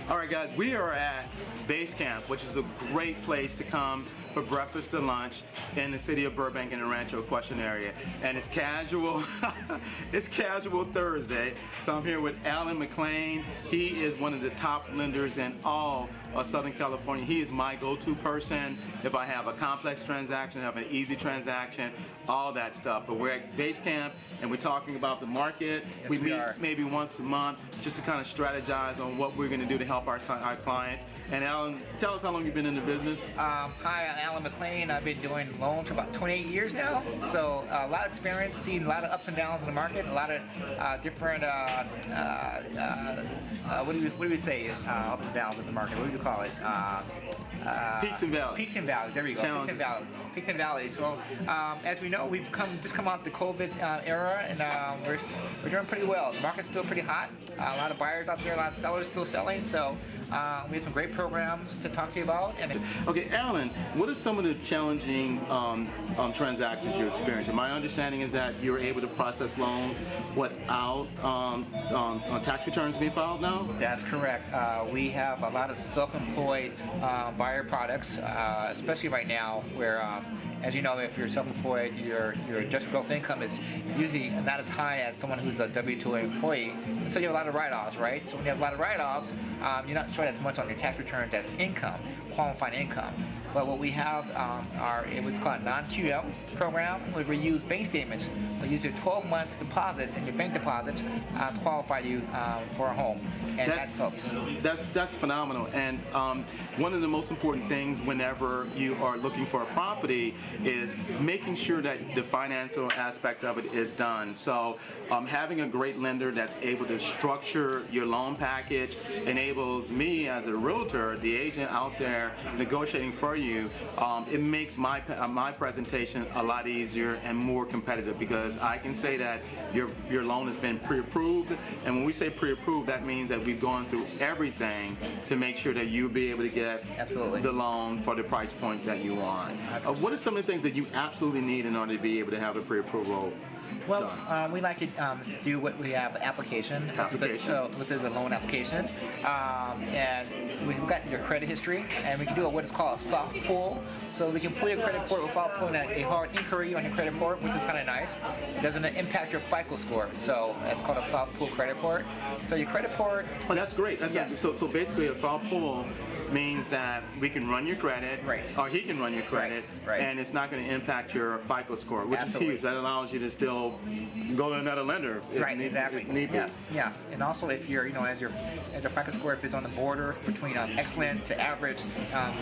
All right, guys, we are at Basecamp, which is a great place to come for breakfast or lunch in the city of Burbank in the Rancho Equestrian area. And it's casual, it's casual Thursday. So I'm here with Alan McClain. He is one of the top lenders in all of Southern California. He is my go-to person if I have a complex transaction, have an easy transaction, all that stuff. But we're at Basecamp and we're talking about the market. Yes, we meet maybe once a month just to kind of strategize on what we're going to do to help our clients. And Alan, tell us how long you've been in the business. Hi, I'm Alan McClain. I've been doing loans for about 28 years now. So a lot of experience, seen a lot of ups and downs in the market, a lot of different, what do we say, ups and downs in the market? What do you call it? Peaks and valleys. Peaks and valleys. There we go. Challenges. Peaks and valleys. Peaks and valleys. So as we know, we've just come out the COVID era, and we're doing pretty well. The market's still pretty hot. A lot of buyers out there, a lot of sellers still selling. So we have some great programs to talk to you about. And okay, Alan, what are some of the challenging transactions you're experiencing? My understanding is that you're able to process loans without tax returns being filed now? That's correct. We have a lot of self-employed buyer products, especially right now where as you know, if you're self-employed, your adjusted gross income is usually not as high as someone who's a W-2 employee. And so you have a lot of write-offs, right? So when you have a lot of write-offs, you're not showing as much on your tax returns as income, qualified income. But what we have are what's called a non-QM program, where we use bank statements. We use your 12 months deposits and your bank deposits to qualify you for a home. And that helps. That's phenomenal. And one of the most important things whenever you are looking for a property is making sure that the financial aspect of it is done. So having a great lender that's able to structure your loan package enables me as a realtor, the agent out there negotiating for you, it makes my presentation a lot easier and more competitive, because I can say that your loan has been pre-approved. And when we say pre-approved, that means that we've gone through everything to make sure that you'll be able to get the loan for the price point that you want. What are some of the things that you absolutely need in order to be able to have a pre-approval? Well, we like to do what we have, application. So this is a loan application. And we've got your credit history, and we can do what is called a soft pull. So we can pull your credit report without pulling a hard inquiry on your credit report, which is kind of nice. It doesn't impact your FICO score. So that's called a soft pull credit report. So your credit report... Oh, that's great. So basically a soft pull means that we can run your credit, or he can run your credit, and it's not going to impact your FICO score, which is huge. That allows you to still go to another lender. Exactly. Yes. And also, if you're, as your FICO score, if it's on the border between excellent to average,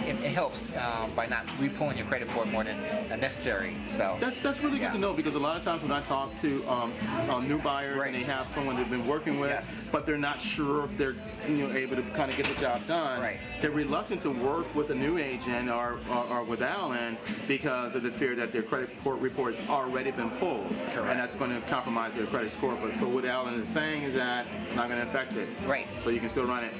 it helps by not re-pulling your credit report more than necessary. So that's really good to know, because a lot of times when I talk to new buyers and they have someone they've been working with, but they're not sure if they're able to kind of get the job done. They're reluctant to work with a new agent or with Alan because of the fear that their credit report has already been pulled, and that's going to compromise their credit score. But so what Alan is saying is that it's not going to affect it. So you can still run it.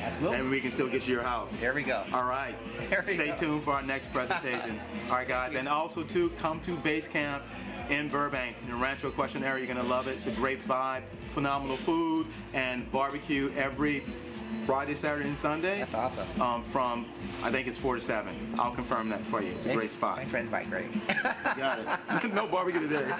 Absolutely. And we can still get you your house. There we go. All right. Stay tuned for our next presentation. All right, guys. And also, too, come to Basecamp in Burbank, in the Rancho Equestrian area. You're going to love it. It's a great vibe, phenomenal food, and barbecue every Friday, Saturday, and Sunday. That's awesome. From, I think it's 4 to 7. I'll confirm that for you. It's a great spot. Thanks for inviting, Greg. Got it. No barbecue today.